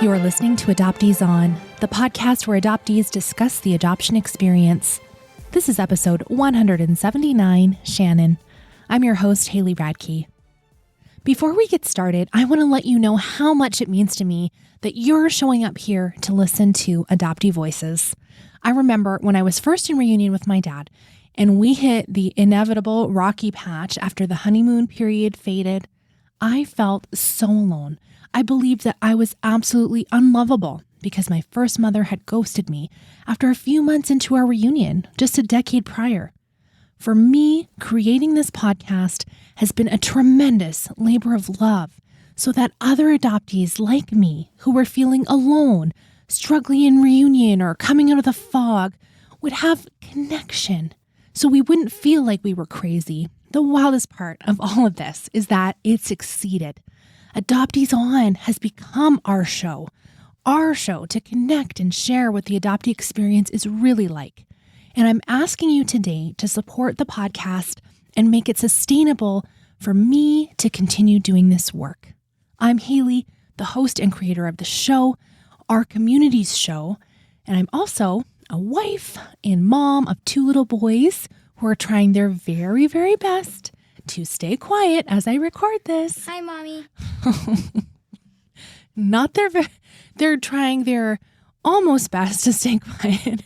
You're listening to Adoptees On, the podcast where adoptees discuss the adoption experience. This is episode 179, Shannon. I'm your host, Haley Radke. Before we get started, I want to let you know how much it means to me that you're showing up here to listen to adoptee voices. I remember when I was first in reunion with my dad, and we hit the inevitable rocky patch after the honeymoon period faded, I felt so alone. I believed that I was absolutely unlovable because my first mother had ghosted me after a few months into our reunion, just a decade prior. For me, creating this podcast has been a tremendous labor of love so that other adoptees like me who were feeling alone, struggling in reunion, or coming out of the fog would have connection so we wouldn't feel like we were crazy. The wildest part of all of this is that it succeeded. Adoptees On has become our show to connect and share what the adoptee experience is really like. And I'm asking you today to support the podcast and make it sustainable for me to continue doing this work. I'm Haley, the host and creator of the show, our community's show, and I'm also a wife and mom of two little boys who are trying their very, very best to stay quiet as I record this. Hi, Mommy. They're trying their almost best to stay quiet.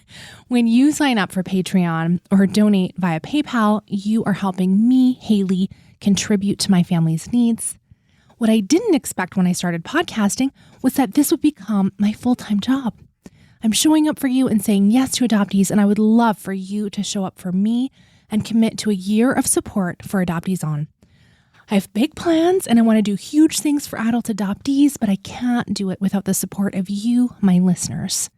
When you sign up for Patreon or donate via PayPal, you are helping me, Haley, contribute to my family's needs. What I didn't expect when I started podcasting was that this would become my full-time job. I'm showing up for you and saying yes to adoptees, and I would love for you to show up for me and commit to a year of support for Adoptees On. I have big plans and I want to do huge things for adult adoptees, but I can't do it without the support of you, my listeners.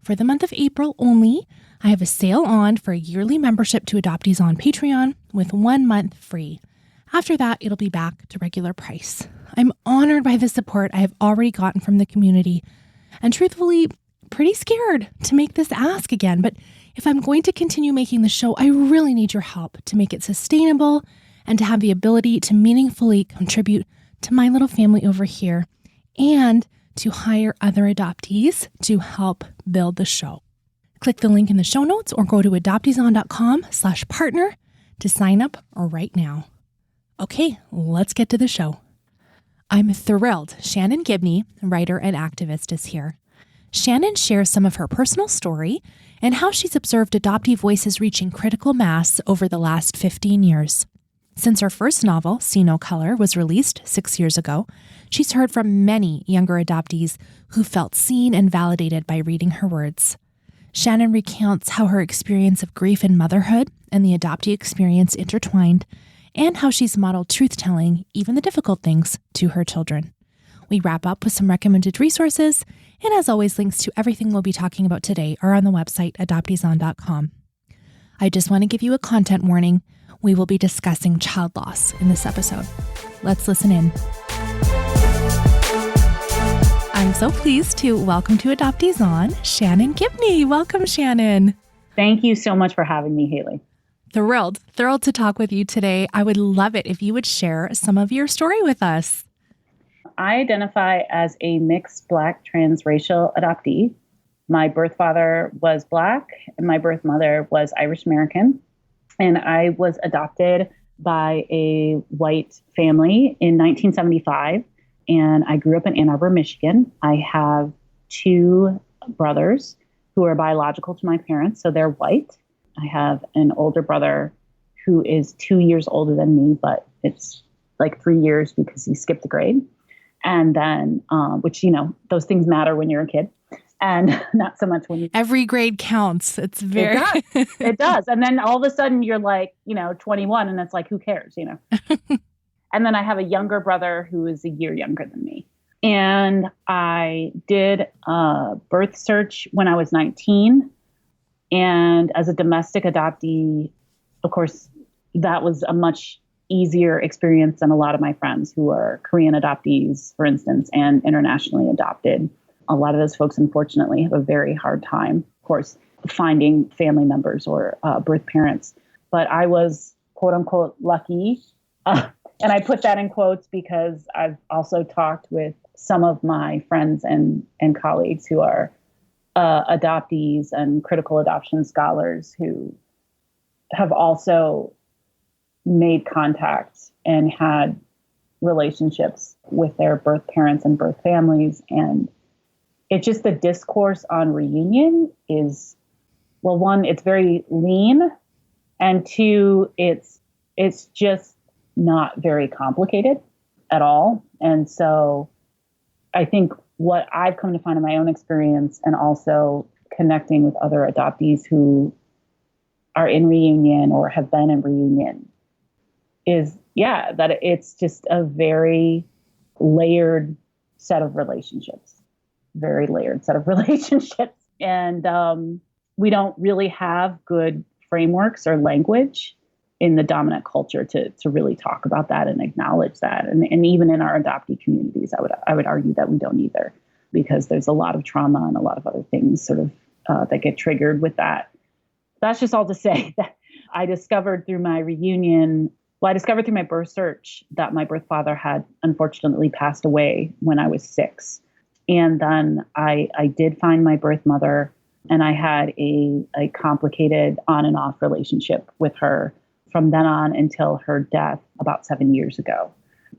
For the month of April only, I have a sale on for a yearly membership to Adoptees On Patreon with 1 month free. After that, it'll be back to regular price. I'm honored by the support I have already gotten from the community and truthfully, pretty scared to make this ask again, but if I'm going to continue making the show, I really need your help to make it sustainable and to have the ability to meaningfully contribute to my little family over here and to hire other adoptees to help build the show. Click the link in the show notes or go to adopteeson.com/partner to sign up right now. Okay, let's get to the show. I'm thrilled Shannon Gibney, writer and activist, is here. Shannon shares some of her personal story and how she's observed adoptee voices reaching critical mass over the last 15 years. Since her first novel, See No Color, was released 6 years ago, she's heard from many younger adoptees who felt seen and validated by reading her words. Shannon recounts how her experience of grief and motherhood and the adoptee experience intertwined, and how she's modeled truth-telling, even the difficult things, to her children. We wrap up with some recommended resources, and as always, links to everything we'll be talking about today are on the website adopteeson.com. I just want to give you a content warning. We will be discussing child loss in this episode. Let's listen in. I'm so pleased to welcome to Adoptees On, Shannon Gibney. Welcome, Shannon. Thank you so much for having me, Haley. Thrilled to talk with you today. I would love it if you would share some of your story with us. I identify as a mixed Black transracial adoptee. My birth father was Black and my birth mother was Irish American. And I was adopted by a white family in 1975. And I grew up in Ann Arbor, Michigan. I have two brothers who are biological to my parents, so they're white. I have an older brother who is 2 years older than me, but it's like 3 years because he skipped a grade. And then, which, those things matter when you're a kid and not so much when you... Every grade counts. It's very... It does. And then all of a sudden you're like, 21 and it's like, who cares, And then I have a younger brother who is a year younger than me. And I did a birth search when I was 19. And as a domestic adoptee, of course, that was a much easier experience than a lot of my friends who are Korean adoptees, for instance, and internationally adopted. A lot of those folks, unfortunately, have a very hard time, of course, finding family members or birth parents. But I was, quote unquote, lucky. And I put that in quotes because I've also talked with some of my friends and colleagues who are adoptees and critical adoption scholars who have also made contact and had relationships with their birth parents and birth families. And it's just the discourse on reunion is, well, one, it's very lean, and two, it's just not very complicated at all. And so I think what I've come to find in my own experience, and also connecting with other adoptees who are in reunion or have been in reunion, is, that it's just a very layered set of relationships, And we don't really have good frameworks or language in the dominant culture to really talk about that and acknowledge that. And even in our adoptee communities, I would argue that we don't either, because there's a lot of trauma and a lot of other things sort of that get triggered with that. That's just all to say that I discovered through my birth search that my birth father had unfortunately passed away when I was 6. And then I did find my birth mother, and I had a complicated on and off relationship with her from then on until her death about 7 years ago.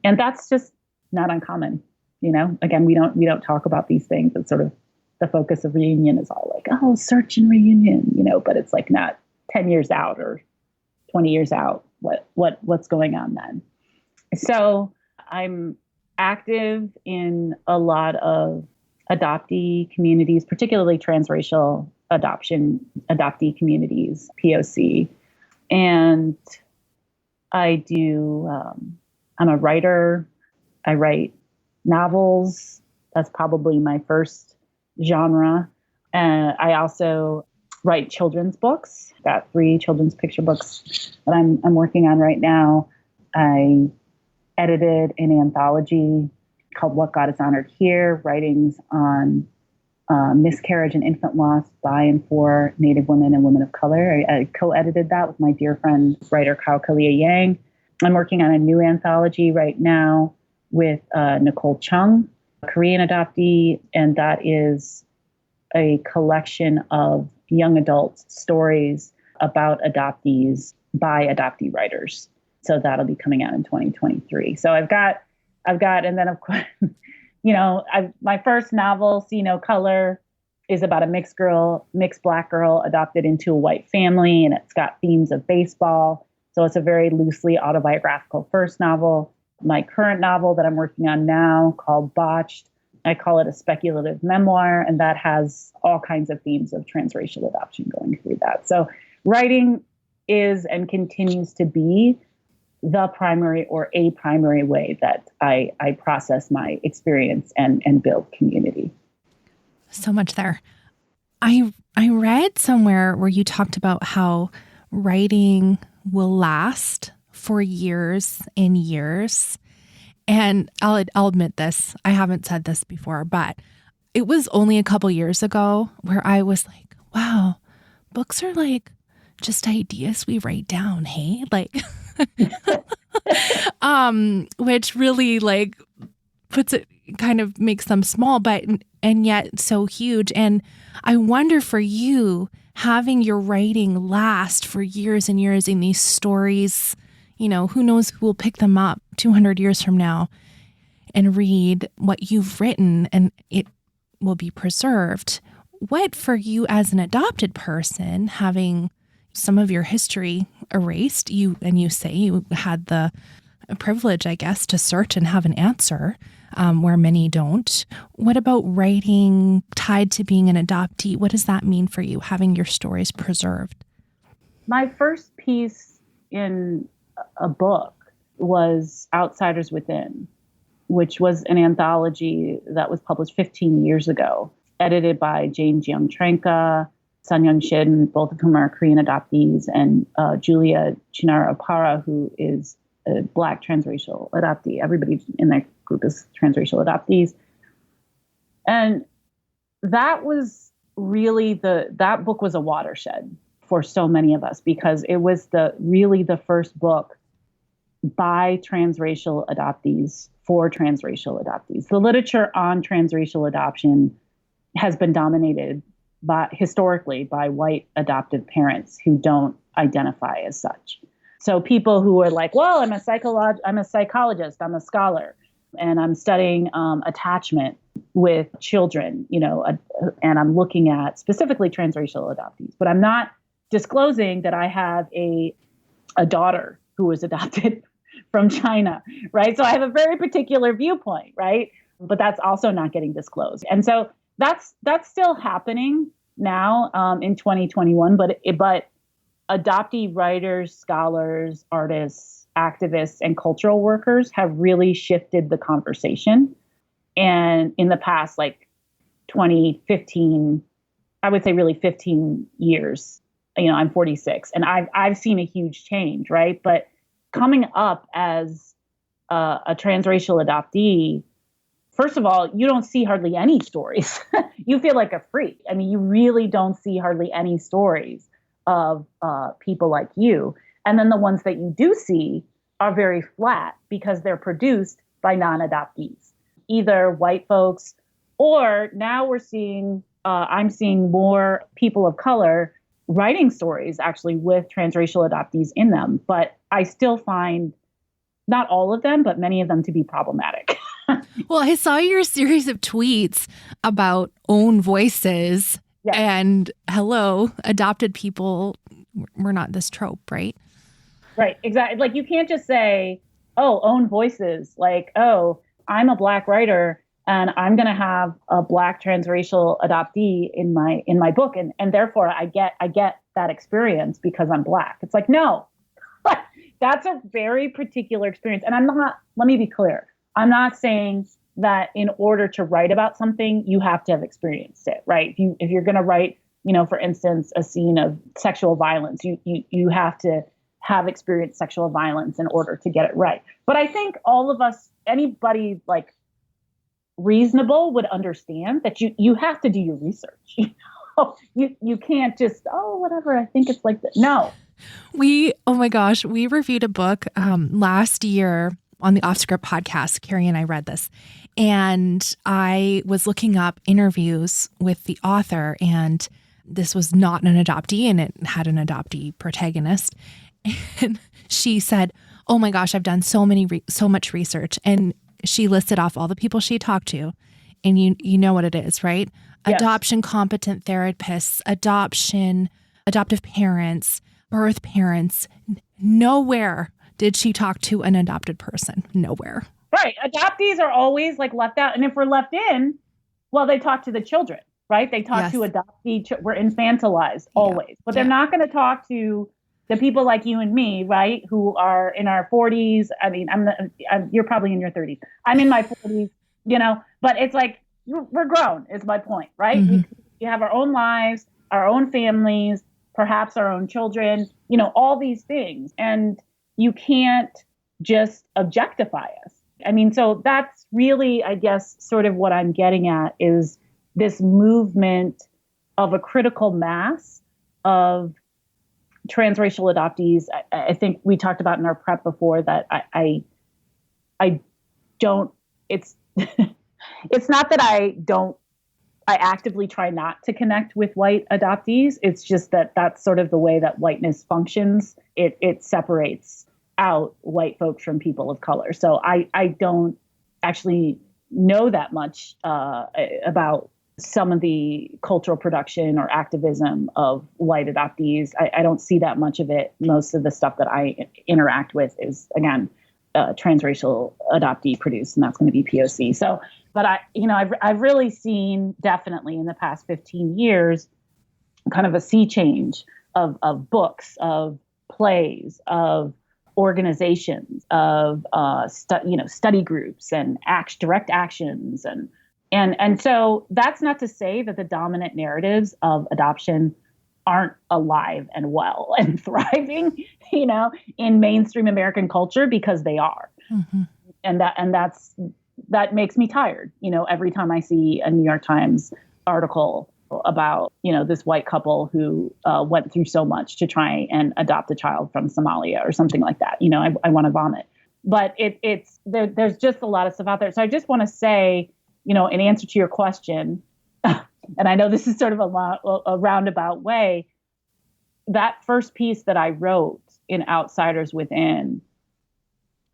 And that's just not uncommon. Again, we don't talk about these things. It's sort of the focus of reunion is all like, oh, search and reunion, but it's like not 10 years out or 20 years out. What's going on then? So I'm active in a lot of adoptee communities, particularly transracial adoptee communities, POC. And I'm a writer. I write novels. That's probably my first genre. And I also write children's books. Got 3 children's picture books that I'm working on right now. I edited an anthology called What God Is Honored Here, writings on miscarriage and infant loss by and for Native women and women of color. I co-edited that with my dear friend, writer Kao Kalia Yang. I'm working on a new anthology right now with Nicole Chung, a Korean adoptee, and that is a collection of young adult stories about adoptees by adoptee writers. So that'll be coming out in 2023. So I've got, and then of course, my first novel, See No Color, is about a mixed Black girl adopted into a white family, and it's got themes of baseball. So it's a very loosely autobiographical first novel. My current novel that I'm working on now, called Botched, I call it a speculative memoir, and that has all kinds of themes of transracial adoption going through that. So writing is and continues to be the primary or a primary way that I process my experience and build community. So much there. I read somewhere where you talked about how writing will last for years and years. And I'll admit this, I haven't said this before, but it was only a couple years ago where I was like, wow, books are like just ideas we write down, hey? Like, which really like puts it, kind of makes them small, but, and yet so huge. And I wonder for you, having your writing last for years and years in these stories, who knows who will pick them up 200 years from now and read what you've written, and it will be preserved. What for you as an adopted person, having some of your history erased, you say you had the privilege, I guess, to search and have an answer where many don't. What about writing tied to being an adoptee? What does that mean for you, having your stories preserved? My first piece in a book was Outsiders Within, which was an anthology that was published 15 years ago, edited by Jane Jeong-Tranka, Sun Young Shin, both of whom are Korean adoptees, and Julia Chinara Opara, who is a Black transracial adoptee. Everybody in that group is transracial adoptees. And that was really that book was a watershed for so many of us, because it was really the first book by transracial adoptees for transracial adoptees. The literature on transracial adoption has been dominated historically by white adoptive parents who don't identify as such. So people who are like, well, I'm a psychologist, I'm a scholar, and I'm studying attachment with children, and I'm looking at specifically transracial adoptees, but I'm not disclosing that I have a daughter who was adopted from China, right? So I have a very particular viewpoint, right? But that's also not getting disclosed. And so that's still happening now in 2021, but adoptee writers, scholars, artists, activists, and cultural workers have really shifted the conversation. And in the past, 2015, I would say really 15 years, I'm 46 and I've seen a huge change, right? But coming up as a transracial adoptee, first of all, you don't see hardly any stories. You feel like a freak. I mean, you really don't see hardly any stories of people like you. And then the ones that you do see are very flat because they're produced by non-adoptees, either white folks, or now I'm seeing more people of color writing stories actually with transracial adoptees in them. But I still find not all of them, but many of them to be problematic. Well, I saw your series of tweets about own voices. Yes. And hello, adopted people, we're not this trope, right? Right, exactly. Like you can't just say, oh, own voices. Like, oh, I'm a Black writer and I'm going to have a Black transracial adoptee in my book. And therefore I get that experience because I'm Black. It's like, no, that's a very particular experience. And let me be clear. I'm not saying that in order to write about something, you have to have experienced it, right? If you're going to write, for instance, a scene of sexual violence, you have to have experienced sexual violence in order to get it right. But I think all of us, anybody like reasonable would understand that you have to do your research. You can't just, whatever, I think it's like that. No. Oh my gosh, we reviewed a book last year on the Off Script podcast. Carrie and I read this, and I was looking up interviews with the author, and this was not an adoptee, and it had an adoptee protagonist. And she said, oh my gosh, I've done so much research. And she listed off all the people she talked to, and you know what it is, right? Yes. Adoption competent therapists, adoptive parents, birth parents. Nowhere did she talk to an adopted person? Nowhere. Right. Adoptees are always left out. And if we're left in, well, they talk to the children, right? They talk to adoptee. We're infantilized always. But they're not going to talk to the people like you and me, right? Who are in our 40s. I mean, you're probably in your 30s. I'm in my 40s, but it's like, we're grown is my point, right? Mm-hmm. We have our own lives, our own families, perhaps our own children, all these things. And you can't just objectify us. I mean, so that's really, I guess, sort of what I'm getting at is this movement of a critical mass of transracial adoptees. I think we talked about in our prep before that I don't, it's not that I actively try not to connect with white adoptees. It's just that that's sort of the way that whiteness functions. It separates out white folks from people of color. So I don't actually know that much about some of the cultural production or activism of white adoptees. I don't see that much of it. Most of the stuff that I interact with is, again, transracial adoptee produced, and that's going to be POC. So, but I've really seen definitely in the past 15 years, kind of a sea change of books, of plays, of organizations, of study groups and direct actions, and so that's not to say that the dominant narratives of adoption aren't alive and well and thriving, in mainstream American culture, because they are. Mm-hmm. And that makes me tired, every time I see a New York Times article about, this white couple who went through so much to try and adopt a child from Somalia or something like that. I want to vomit. But there's just a lot of stuff out there. So I just want to say, in answer to your question, and I know this is sort of a roundabout way, that first piece that I wrote in Outsiders Within,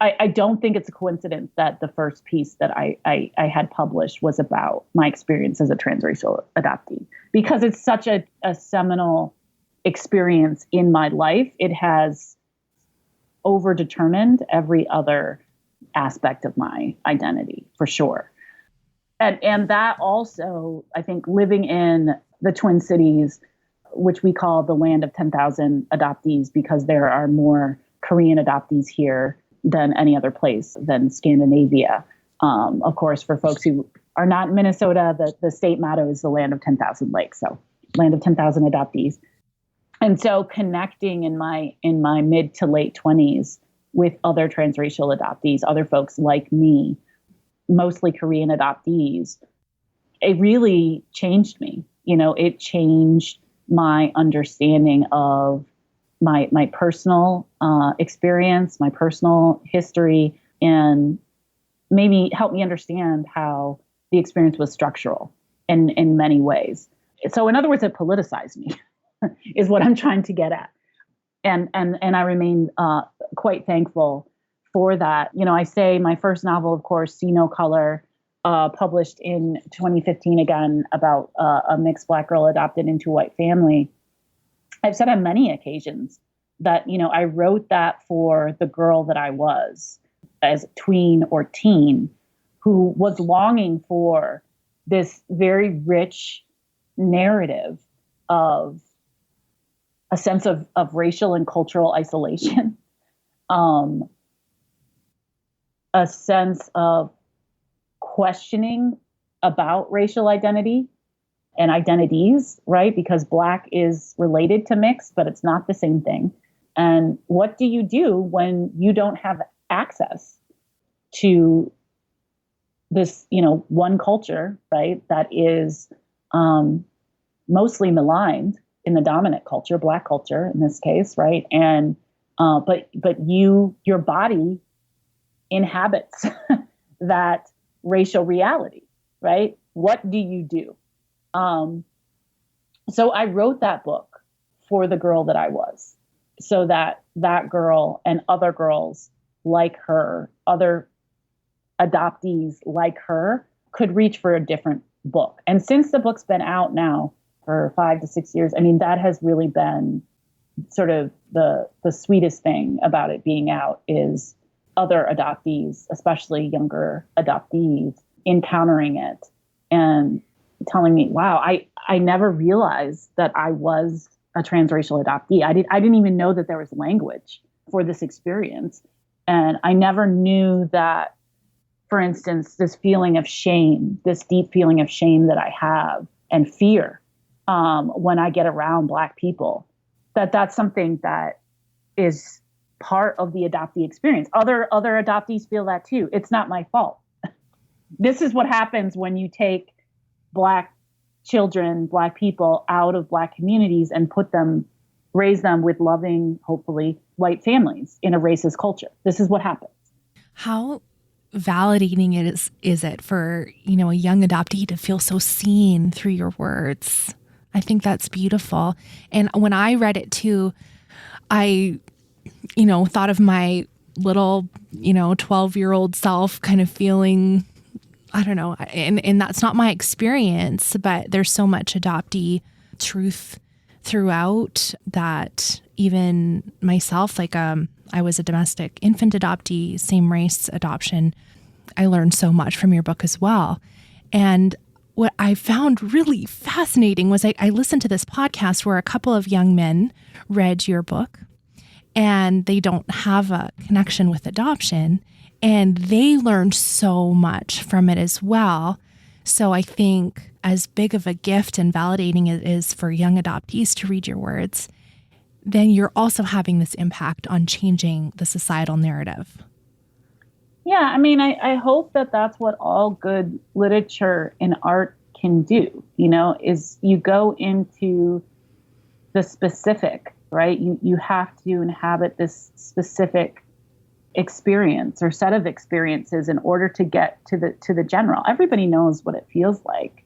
I don't think it's a coincidence that the first piece that I had published was about my experience as a transracial adoptee, because it's such a seminal experience in my life. It has overdetermined every other aspect of my identity, for sure. And that also, I think, living in the Twin Cities, which we call the land of 10,000 adoptees, because there are more Korean adoptees here than any other place than Scandinavia. Of course, for folks who are not in Minnesota, the state motto is the land of 10,000 lakes. So land of 10,000 adoptees. And so connecting in my mid to late 20s with other transracial adoptees, other folks like me, mostly Korean adoptees, it really changed me. It changed my understanding of my personal experience, my personal history, and maybe help me understand how the experience was structural in many ways. So in other words, it politicized me is what I'm trying to get at. And I remain quite thankful for that. I say my first novel, of course, See No Color, published in 2015, again, about a mixed Black girl adopted into a white family. I've said on many occasions that, I wrote that for the girl that I was as tween or teen, who was longing for this very rich narrative of a sense of racial and cultural isolation, a sense of questioning about racial identity and identities, right? Because Black is related to mixed, but it's not the same thing. And what do you do when you don't have access to this, one culture, right? That is mostly maligned in the dominant culture, Black culture in this case, right? And but your body inhabits that racial reality, right? What do you do? So I wrote that book for the girl that I was, so that that girl and other girls like her, other adoptees like her, could reach for a different book. And since the book's been out now for 5 to 6 years, I mean, that has really been sort of the sweetest thing about it being out, is other adoptees, especially younger adoptees, encountering it and telling me, wow, I never realized that I was a transracial adoptee. I didn't even know that there was language for this experience. And I never knew that, for instance, this feeling of shame, this deep feeling of shame that I have and fear when I get around Black people, that's something that is part of the adoptee experience. Other adoptees feel that too. It's not my fault. This is what happens when you take Black children, Black people out of Black communities and raise them with loving, hopefully, white families in a racist culture. This is what happens. How validating is it for, a young adoptee to feel so seen through your words? I think that's beautiful. And when I read it too, I, thought of my little, 12-year-old self kind of feeling, I don't know, and that's not my experience, but there's so much adoptee truth throughout that even myself, like I was a domestic infant adoptee, same race adoption. I learned so much from your book as well. And what I found really fascinating was I listened to this podcast where a couple of young men read your book, and they don't have a connection with adoption, and they learned so much from it as well. So I think as big of a gift and validating it is for young adoptees to read your words, then you're also having this impact on changing the societal narrative. Yeah, I mean, I hope that that's what all good literature and art can do, is you go into the specific, right? You have to inhabit this specific experience or set of experiences in order to get to the general. Everybody knows what it feels like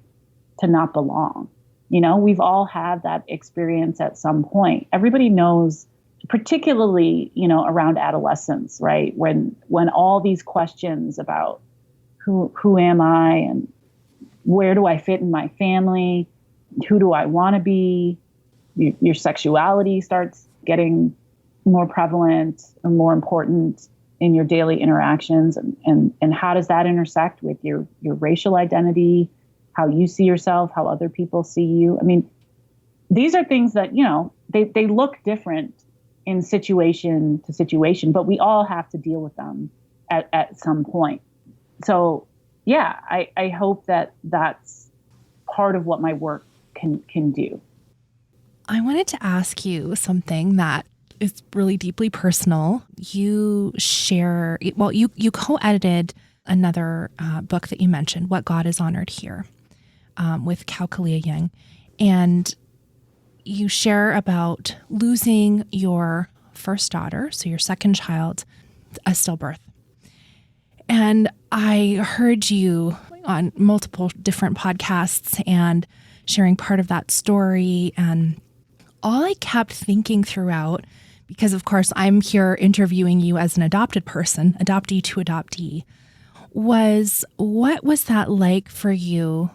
to not belong. You know, we've all had that experience at some point. Everybody knows, particularly, you know, around adolescence, right? When all these questions about who am I and where do I fit in my family? Who do I want to be? Your sexuality starts getting more prevalent and more important in your daily interactions. And how does that intersect with your racial identity, how you see yourself, how other people see you? I mean, these are things that, you know, they look different in situation to situation, but we all have to deal with them at some point. So, yeah, I hope that that's part of what my work can do. I wanted to ask you something that is really deeply personal. You share, well, you co-edited another book that you mentioned, What God Is Honored Here, with Kalia Yang. And you share about losing your first daughter, so your second child, a stillbirth. And I heard you on multiple different podcasts and sharing part of that story. And all I kept thinking throughout, because of course I'm here interviewing you as an adopted person, adoptee to adoptee, was what was that like for you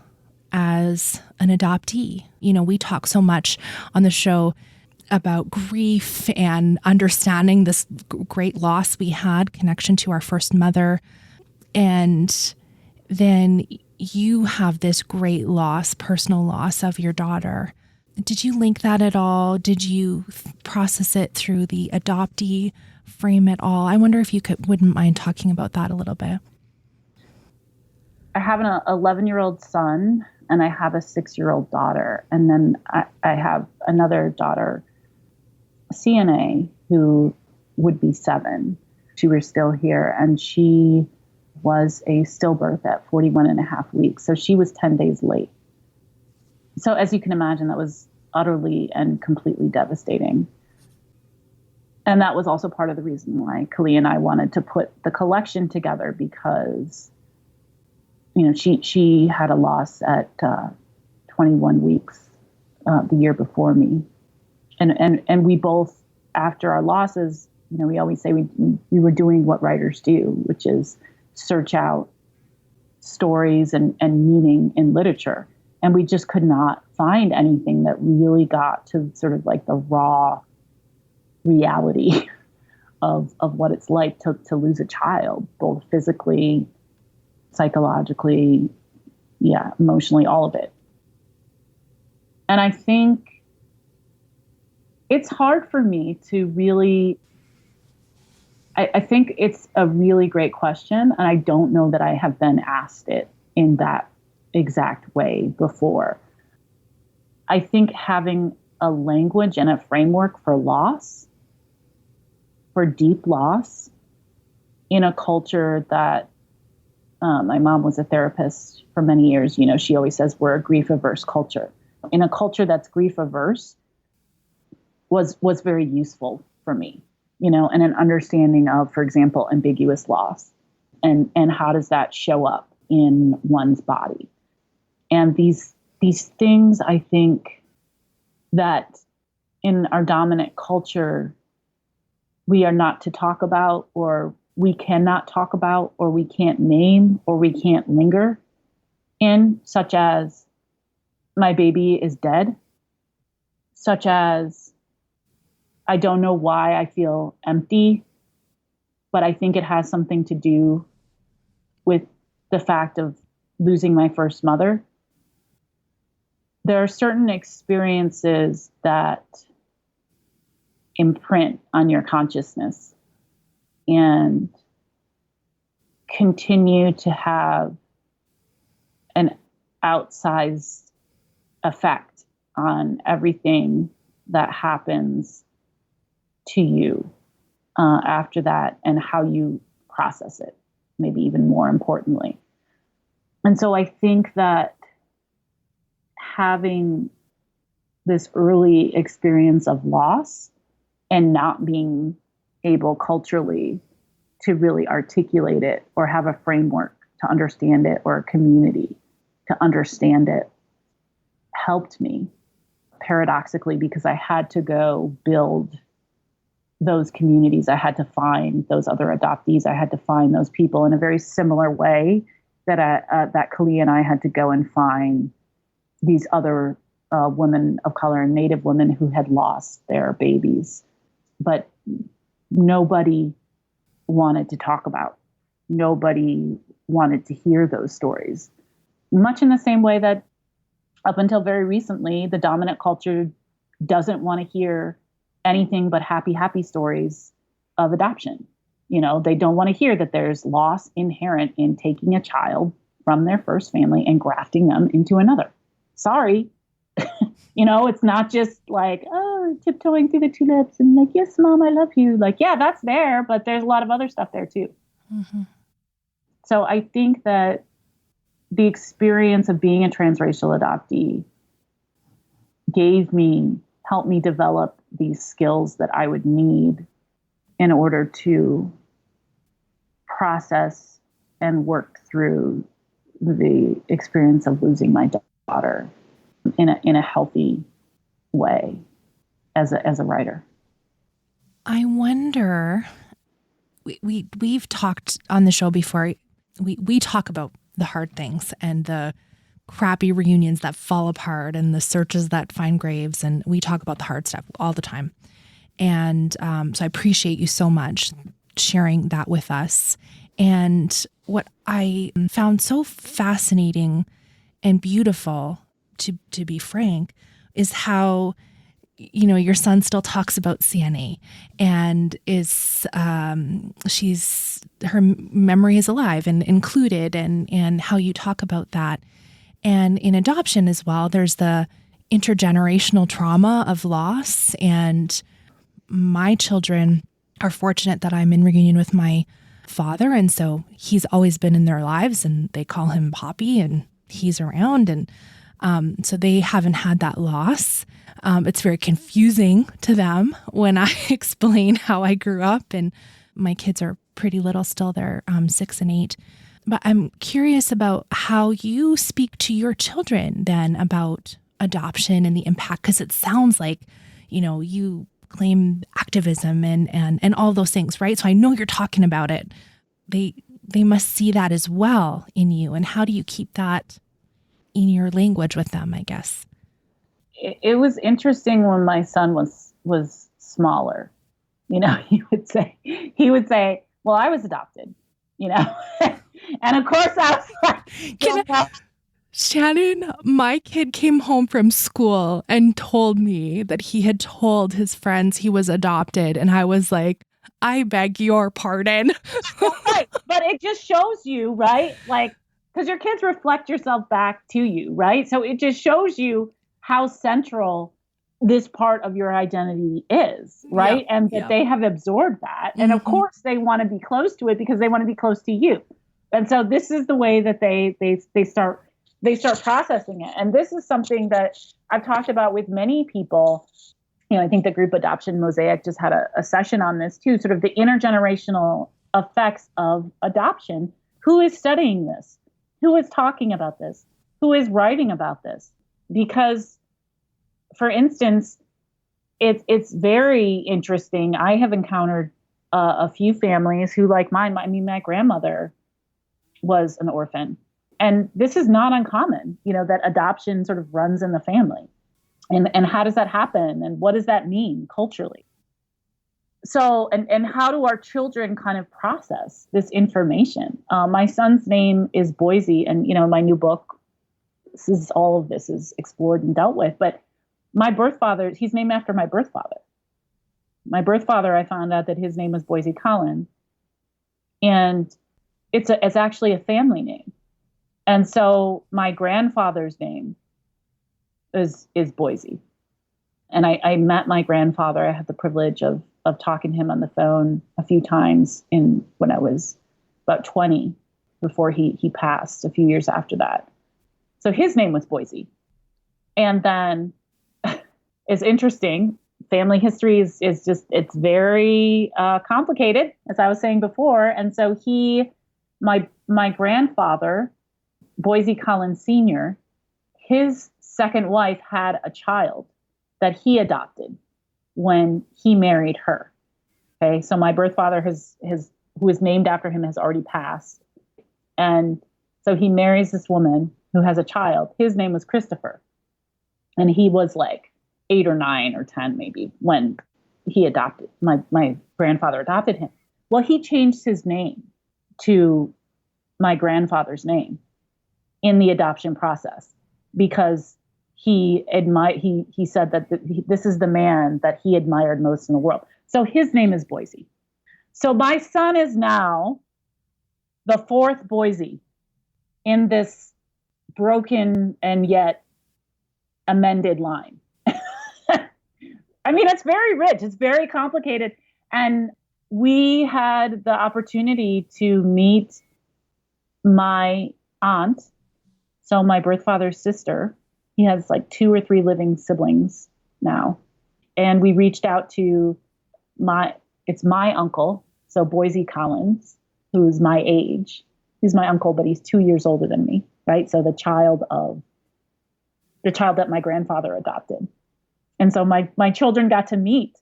as an adoptee? You know, we talk so much on the show about grief and understanding this great loss we had, connection to our first mother. And then you have this great loss, personal loss of your daughter. Did you link that at all? Did you process it through the adoptee frame at all? I wonder if you wouldn't mind talking about that a little bit. I have an 11-year-old son and I have a 6-year-old daughter. And then I have another daughter, CNA, who would be 7. She was still here, and she was a stillbirth at 41 and a half weeks. So she was 10 days late. So as you can imagine, that was utterly and completely devastating. And that was also part of the reason why Kalia and I wanted to put the collection together, because, you know, she had a loss at 21 weeks the year before me. And we both, after our losses, you know, we always say we were doing what writers do, which is search out stories and meaning in literature. And we just could not find anything that really got to sort of like the raw reality of what it's like to lose a child, both physically, psychologically, emotionally, all of it. And I think it's hard for me to really, I think it's a really great question, and I don't know that I have been asked it in that exact way before. I think having a language and a framework for loss, for deep loss, in a culture that, my mom was a therapist for many years, you know, she always says we're a grief-averse culture. In a culture that's grief-averse was very useful for me, you know, and an understanding of, for example, ambiguous loss and how does that show up in one's body. And these things, I think, that in our dominant culture, we are not to talk about, or we cannot talk about, or we can't name, or we can't linger in, such as my baby is dead, such as I don't know why I feel empty, but I think it has something to do with the fact of losing my first mother. There are certain experiences that imprint on your consciousness and continue to have an outsized effect on everything that happens to you after that, and how you process it, maybe even more importantly. And so I think that having this early experience of loss and not being able culturally to really articulate it or have a framework to understand it or a community to understand it helped me, paradoxically, because I had to go build those communities. I had to find those other adoptees. I had to find those people in a very similar way that Kalia and I had to go and find these other women of color and Native women who had lost their babies, but nobody wanted to talk about. Nobody wanted to hear those stories. Much in the same way that up until very recently, the dominant culture doesn't want to hear anything but happy stories of adoption. You know, they don't want to hear that there's loss inherent in taking a child from their first family and grafting them into another. Sorry. You know, it's not just like, oh, tiptoeing through the tulips and like, yes, mom, I love you. Like, yeah, that's there, but there's a lot of other stuff there too. Mm-hmm. So I think that the experience of being a transracial adoptee helped me develop these skills that I would need in order to process and work through the experience of losing my daughter in a healthy way as a writer. I wonder, we've talked on the show before. We talk about the hard things and the crappy reunions that fall apart and the searches that find graves. And we talk about the hard stuff all the time. And so I appreciate you so much sharing that with us. And what I found so fascinating and beautiful, to be frank, is how, you know, your son still talks about CNA and her memory is alive and included, and how you talk about that. And in adoption as well, there's the intergenerational trauma of loss. And my children are fortunate that I'm in reunion with my father. And so he's always been in their lives and they call him Poppy and he's around. And so they haven't had that loss. It's very confusing to them when I explain how I grew up, and my kids are pretty little still. They're 6 and 8. But I'm curious about how you speak to your children then about adoption and the impact, because it sounds like, you know, you claim activism and all those things, right? So I know you're talking about it. They must see that as well in you. And how do you keep that in your language with them, I guess? It was interesting when my son was smaller. You know, he would say, well, I was adopted, you know, and of course I was like, Shannon, my kid came home from school and told me that he had told his friends he was adopted. And I was like, I beg your pardon. Right. But it just shows you, right? Like, because your kids reflect yourself back to you, right? So it just shows you how central this part of your identity is, right? And that they have absorbed that. And of course they want to be close to it because they want to be close to you. And so this is the way that they start processing it. And this is something that I've talked about with many people. You know, I think the group Adoption Mosaic just had a session on this too, sort of the intergenerational effects of adoption. Who is studying this? Who is talking about this? Who is writing about this? Because, for instance, it's very interesting. I have encountered a few families who, like mine, my grandmother was an orphan. And this is not uncommon, you know, that adoption sort of runs in the family. And how does that happen? And what does that mean culturally? So, and how do our children kind of process this information? My son's name is Boise, and, you know, my new book, all of this is explored and dealt with. But my birth father, he's named after my birth father. My birth father, I found out that his name was Boise Collin. And it's actually a family name. And so my grandfather's name is Boise. And I met my grandfather. I had the privilege of talking to him on the phone a few times when I was about 20, before he passed a few years after that. So his name was Boise. And then it's interesting, family history is just, it's very complicated, as I was saying before. And so my grandfather, Boise Collins Sr., his second wife had a child that he adopted when he married her. Okay. So my birth father who is named after him has already passed. And so he marries this woman who has a child. His name was Christopher. And he was like 8 or 9 or 10 maybe when he adopted, my grandfather adopted him. Well, he changed his name to my grandfather's name in the adoption process because he said that this is the man that he admired most in the world. So his name is Boise. So my son is now the 4th Boise in this broken and yet amended line. I mean, it's very rich. It's very complicated. And we had the opportunity to meet my aunt. So my birth father's sister, he has like 2 or 3 living siblings now. And we reached out to my uncle. So Boise Collins, who's my age. He's my uncle, but he's 2 years older than me. Right. So the child that my grandfather adopted. And so my children got to meet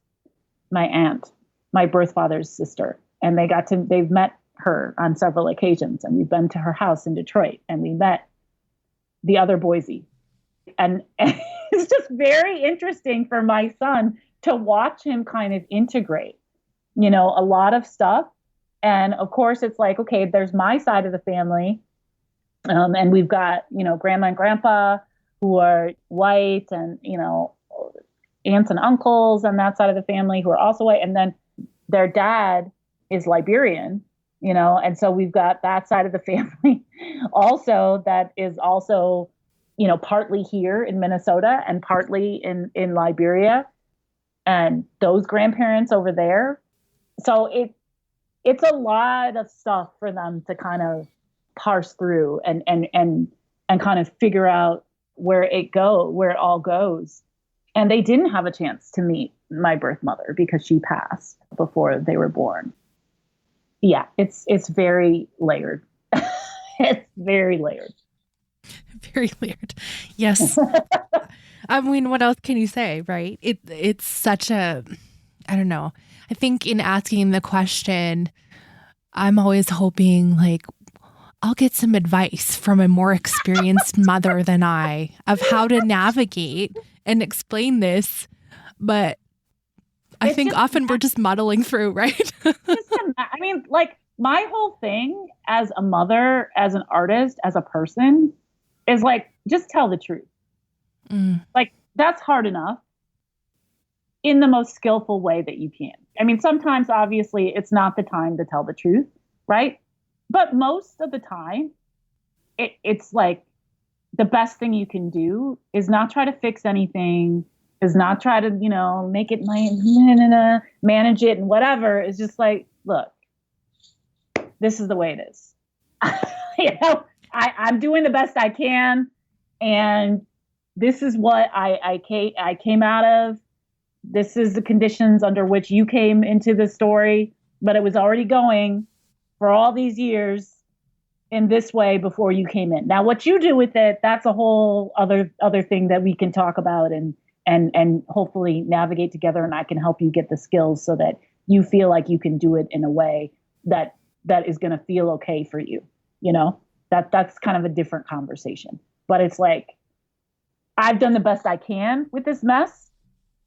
my aunt, my birth father's sister, and they've met her on several occasions. And we've been to her house in Detroit and we met the other Boise. And it's just very interesting for my son to watch him kind of integrate, a lot of stuff. And of course it's like, okay, there's my side of the family. And we've got, grandma and grandpa who are white and, aunts and uncles on that side of the family who are also white. And then their dad is Liberian, and so we've got that side of the family also that is also, partly here in Minnesota and partly in Liberia and those grandparents over there. So it's a lot of stuff for them to kind of parse through and kind of figure out where it all goes. And they didn't have a chance to meet my birth mother because she passed before they were born. Yeah, it's very layered. It's very layered. Very layered. Yes. I mean, what else can you say, right? It's such a, I don't know. I think in asking the question, I'm always hoping like, I'll get some advice from a more experienced mother than I of how to navigate and explain this. But I think often we're just muddling through, right? I mean, like my whole thing as a mother, as an artist, as a person is like, just tell the truth. Like that's hard enough in the most skillful way that you can. I mean, sometimes obviously it's not the time to tell the truth, right? But most of the time, it's like the best thing you can do is not try to fix anything, is not try to, make it manage it and whatever. It's just like, look, this is the way it is. I'm doing the best I can. And this is what I came out of. This is the conditions under which you came into the story, but it was already going for all these years in this way before you came in. Now, what you do with it, that's a whole other thing that we can talk about and hopefully navigate together. And I can help you get the skills so that you feel like you can do it in a way that is going to feel okay for you. That's kind of a different conversation, but it's like, I've done the best I can with this mess.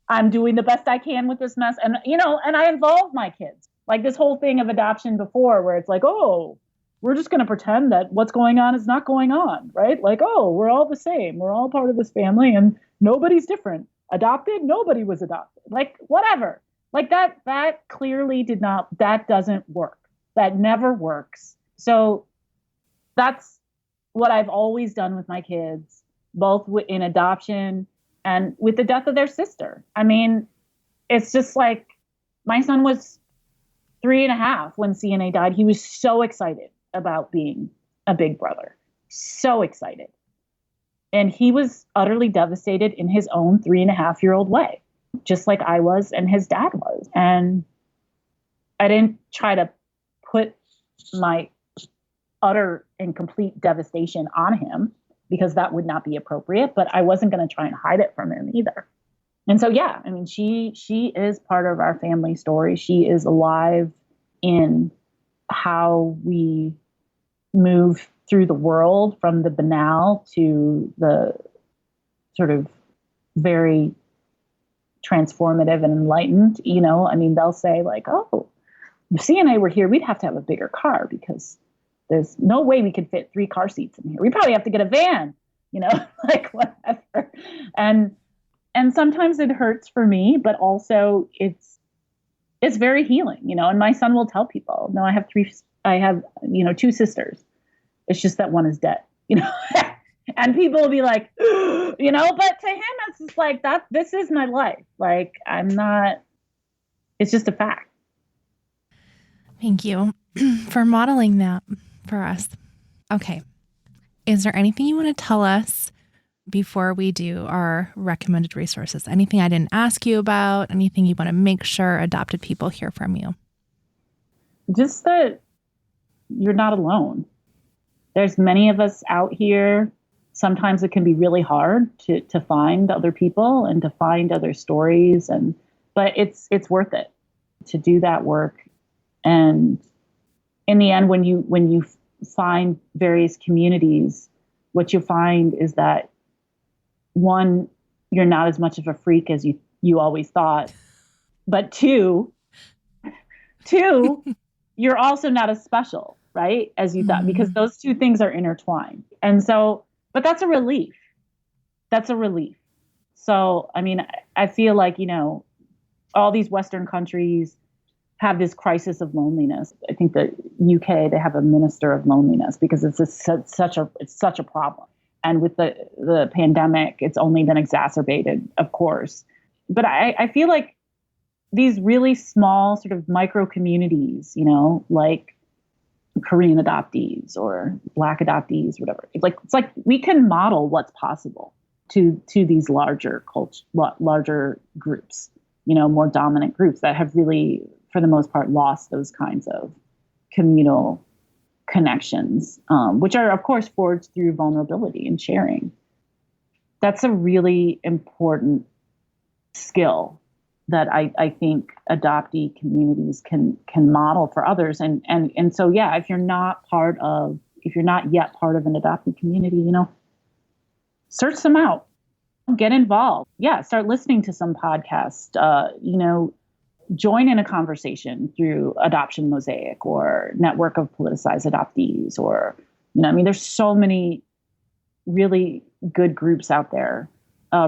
I'm doing the best I can with this mess. And, and I involve my kids. Like this whole thing of adoption before where it's like, oh, we're just going to pretend that what's going on is not going on, right? Like, oh, we're all the same. We're all part of this family and nobody's different. Adopted, nobody was adopted. Like, whatever. Like that clearly that doesn't work. That never works. So that's what I've always done with my kids, both in adoption and with the death of their sister. I mean, it's just like my son was 3.5 when CNA died. He was so excited about being a big brother. So excited. And he was utterly devastated in his own 3.5-year-old way. just like I was and his dad was. And I didn't try to put my utter and complete devastation on him because that would not be appropriate, but I wasn't going to try and hide it from him either. And so, yeah, I mean, she is part of our family story. She is alive in how we move through the world, from the banal to the sort of very transformative and enlightened. You know, I mean, they'll say like, oh, if CNA were here, we'd have to have a bigger car because there's no way we could fit 3 car seats in here. We probably have to get a van, you know, like whatever. And sometimes it hurts for me, but also it's very healing, you know. And my son will tell people, no, I have 2 sisters. It's just that one is dead, you know. And people will be like, you know, but to him, it's just like that. This is my life. Like, it's just a fact. Thank you for modeling that for us. Okay. Is there anything you want to tell us before we do our recommended resources? Anything I didn't ask you about? Anything you want to make sure adopted people hear from you? Just that you're not alone. There's many of us out here. Sometimes it can be really hard to find other people and to find other stories, but it's worth it to do that work. And in the end, when you find various communities, what you find is that, one, you're not as much of a freak as you always thought, but two, you're also not as special, right, as you thought, because those 2 things are intertwined. And so, but that's a relief. That's a relief. So, I mean, I feel like, you know, all these Western countries have this crisis of loneliness. I think the UK, they have a minister of loneliness because it's such a problem. And with the pandemic, it's only been exacerbated, of course. But I feel like these really small sort of micro communities, you know, like Korean adoptees or Black adoptees, whatever. It's like we can model what's possible to these larger groups, you know, more dominant groups that have really, for the most part, lost those kinds of communal connections, which are, of course, forged through vulnerability and sharing. That's a really important skill that I think adoptee communities can model for others. And so, yeah, if you're not yet part of an adoptee community, you know, search them out, get involved. Yeah, start listening to some podcasts, you know, join in a conversation through Adoption Mosaic or Network of Politicized Adoptees, or, you know, I mean, there's so many really good groups out there.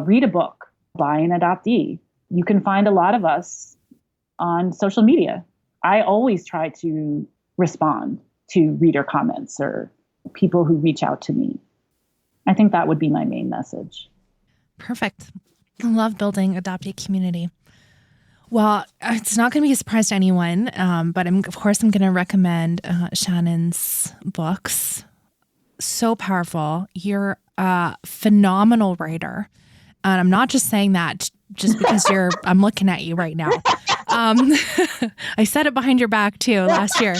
Read a book by an adoptee. You can find a lot of us on social media. I always try to respond to reader comments or people who reach out to me. I think that would be my main message. Perfect. I love building adoptee community. Well, it's not going to be a surprise to anyone, but I'm going to recommend Shannon's books. So powerful. You're a phenomenal writer. And I'm not just saying that just because I'm looking at you right now. I said it behind your back too last year.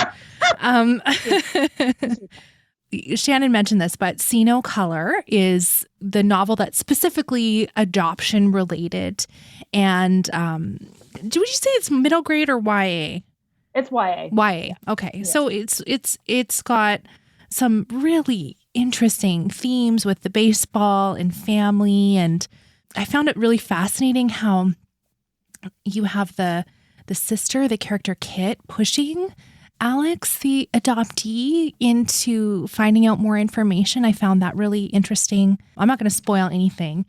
Shannon mentioned this, but See No Color is the novel that's specifically adoption related. And would you say it's middle grade or YA? It's YA. YA. Okay. Yeah. So it's got some really interesting themes with the baseball and family. And I found it really fascinating how you have the sister, the character Kit, pushing Alex, the adoptee, into finding out more information. I found that really interesting. I'm not going to spoil anything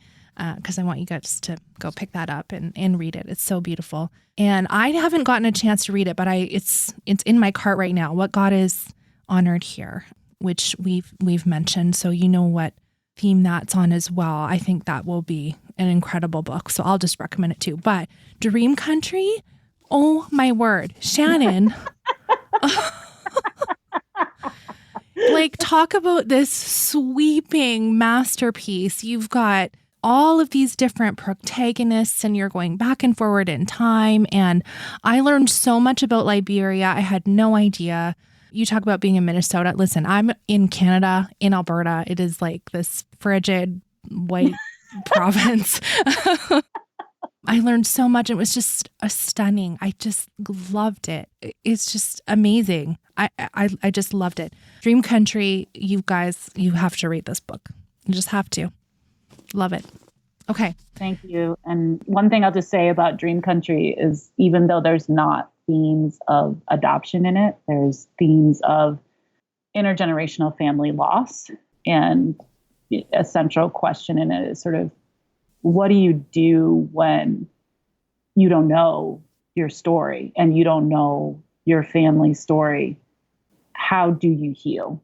because I want you guys to go pick that up and read it. It's so beautiful. And I haven't gotten a chance to read it, but it's in my cart right now. What God Is Honored Here, which we've mentioned. So you know what theme that's on as well. I think that will be an incredible book. So I'll just recommend it too. But Dream Country, oh my word, Shannon. Like, talk about this sweeping masterpiece. You've got all of these different protagonists and you're going back and forward in time. And I learned so much about Liberia. I had no idea. You talk about being in Minnesota. Listen, I'm in Canada, in Alberta. It is like this frigid white province. I learned so much. It was just stunning. I just loved it. It's just amazing. I just loved it. Dream Country, you guys, you have to read this book. You just have to. Love it. Okay. Thank you. And one thing I'll just say about Dream Country is even though there's not themes of adoption in it, there's themes of intergenerational family loss. And a central question in it is sort of, what do you do when you don't know your story and you don't know your family story? How do you heal?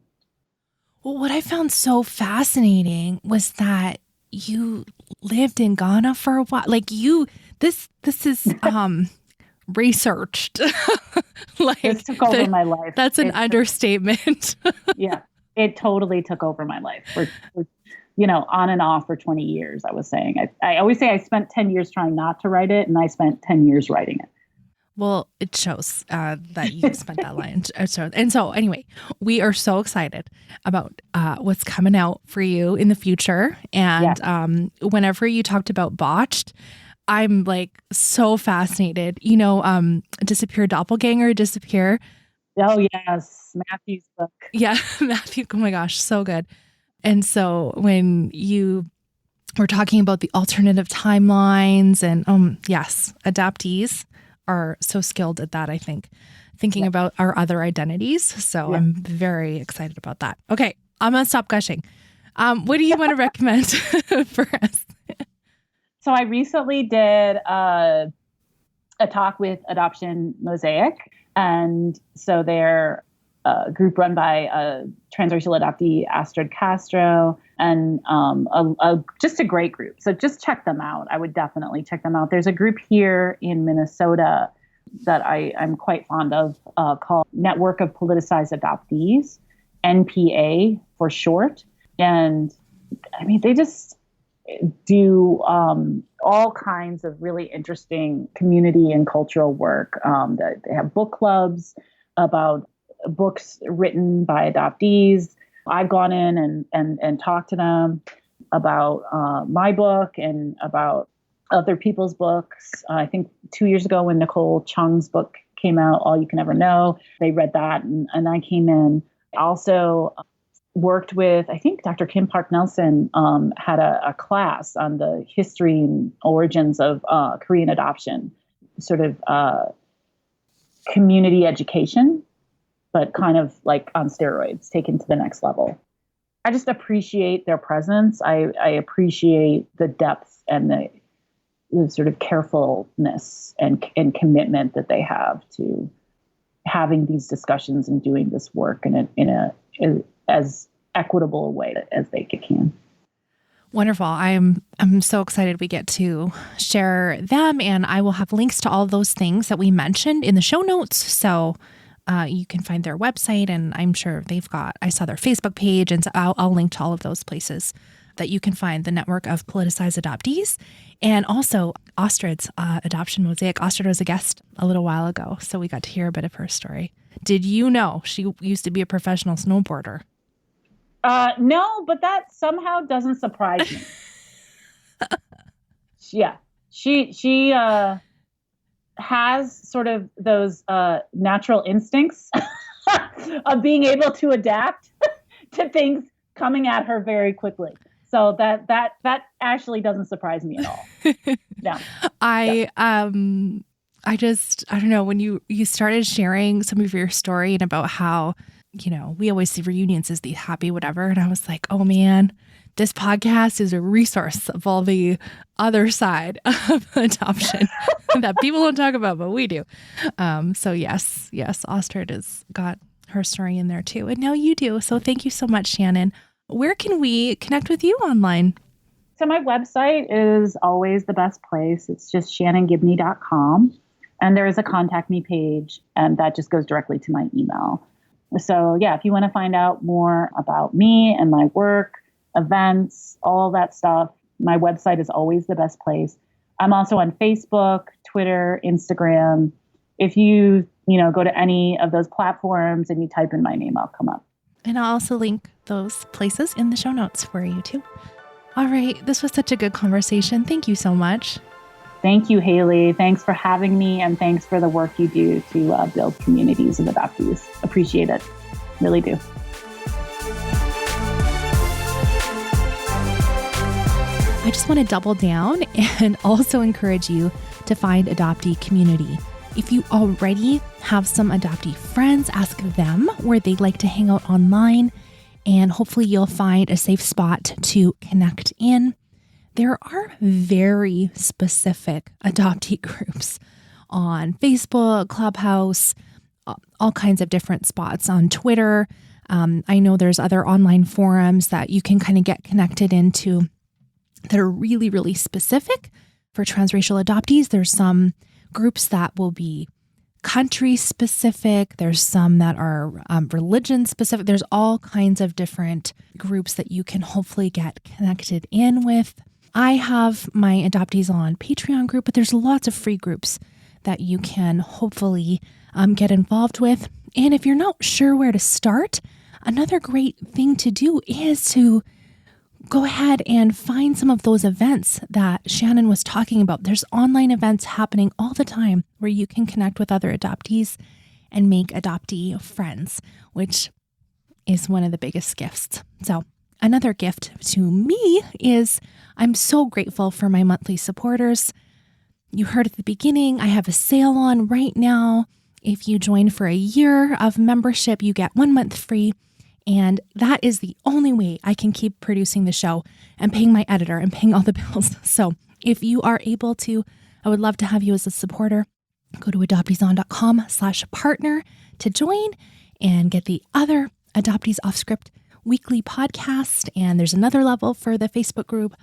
Well, what I found so fascinating was that you lived in Ghana for a while. Like this is researched. Like this took over my life. That's an understatement. Yeah, it totally took over my life. For on and off for 20 years, I was saying. I always say I spent 10 years trying not to write it, and I spent 10 years writing it. Well, it shows that you spent that line. And so anyway, we are so excited about what's coming out for you in the future. And whenever you talked about Botched, I'm like so fascinated. Disappear Doppelganger, Disappear. Oh, yes. Matthew's book. Yeah, Matthew. Oh my gosh, so good. And so when you were talking about the alternative timelines and yes, adoptees are so skilled at that, I think, thinking about our other identities. So I'm very excited about that. Okay, I'm going to stop gushing. What do you want to recommend for us? So I recently did a talk with Adoption Mosaic. And so they're a group run by a transracial adoptee, Astrid Castro, and just a great group. So just check them out. I would definitely check them out. There's a group here in Minnesota that I'm quite fond of called Network of Politicized Adoptees, NPA for short. And I mean, they just do all kinds of really interesting community and cultural work. They have book clubs about books written by adoptees. I've gone in and talked to them about my book and about other people's books. I think 2 years ago when Nicole Chung's book came out, All You Can Ever Know, they read that and I came in. I also worked with, I think Dr. Kim Park Nelson had a class on the history and origins of Korean adoption, sort of community education, but kind of like on steroids, taken to the next level. I just appreciate their presence. I appreciate the depth and the sort of carefulness and commitment that they have to having these discussions and doing this work in a as equitable a way as they can. Wonderful. I'm so excited we get to share them, and I will have links to all those things that we mentioned in the show notes. So you can find their website, and I'm sure I saw their Facebook page, and so I'll link to all of those places that you can find the Network of Politicized Adoptees. And also Astrid's Adoption Mosaic. Astrid was a guest a little while ago, so we got to hear a bit of her story. Did you know she used to be a professional snowboarder? No, but that somehow doesn't surprise me. Yeah, she has sort of those natural instincts of being able to adapt to things coming at her very quickly. So that actually doesn't surprise me at all. No. I don't know, when you started sharing some of your story and about how, we always see reunions as the happy whatever. And I was like, oh man, this podcast is a resource of all the other side of adoption that people don't talk about, but we do. So yes, Astrid has got her story in there too. And now you do. So thank you so much, Shannon. Where can we connect with you online? So my website is always the best place. It's just shannongibney.com. And there is a contact me page, and that just goes directly to my email. So yeah, if you want to find out more about me and my work, events, all that stuff, my website is always the best place. I'm also on Facebook, Twitter, Instagram. If you go to any of those platforms and you type in my name, I'll come up. And I'll also link those places in the show notes for you too. All right. This was such a good conversation. Thank you so much. Thank you, Haley. Thanks for having me, and thanks for the work you do to build communities of adoptees. Appreciate it. Really do. I just want to double down and also encourage you to find adoptee community. If you already have some adoptee friends, ask them where they'd like to hang out online, and hopefully you'll find a safe spot to connect in. There are very specific adoptee groups on Facebook, Clubhouse, all kinds of different spots on Twitter. I know there's other online forums that you can kind of get connected into that are really, really specific for transracial adoptees. There's some groups that will be country specific. There's some that are religion specific. There's all kinds of different groups that you can hopefully get connected in with. I have my Adoptees On Patreon group, but there's lots of free groups that you can hopefully get involved with. And if you're not sure where to start, another great thing to do is to go ahead and find some of those events that Shannon was talking about. There's online events happening all the time where you can connect with other adoptees and make adoptee friends, which is one of the biggest gifts. So another gift to me is I'm so grateful for my monthly supporters. You heard at the beginning, I have a sale on right now. If you join for a year of membership, you get 1 month free. And that is the only way I can keep producing the show and paying my editor and paying all the bills. So if you are able to, I would love to have you as a supporter. Go to adopteeson.com/partner to join and get the other Adoptees Off Script weekly podcast. And there's another level for the Facebook group.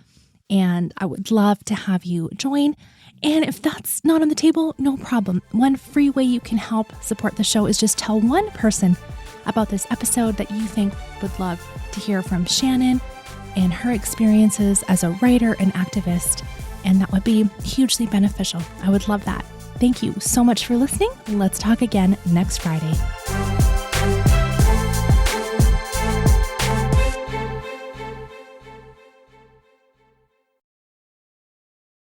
And I would love to have you join. And if that's not on the table, no problem. One free way you can help support the show is just tell one person about this episode that you think would love to hear from Shannon and her experiences as a writer and activist. And that would be hugely beneficial. I would love that. Thank you so much for listening. Let's talk again next Friday.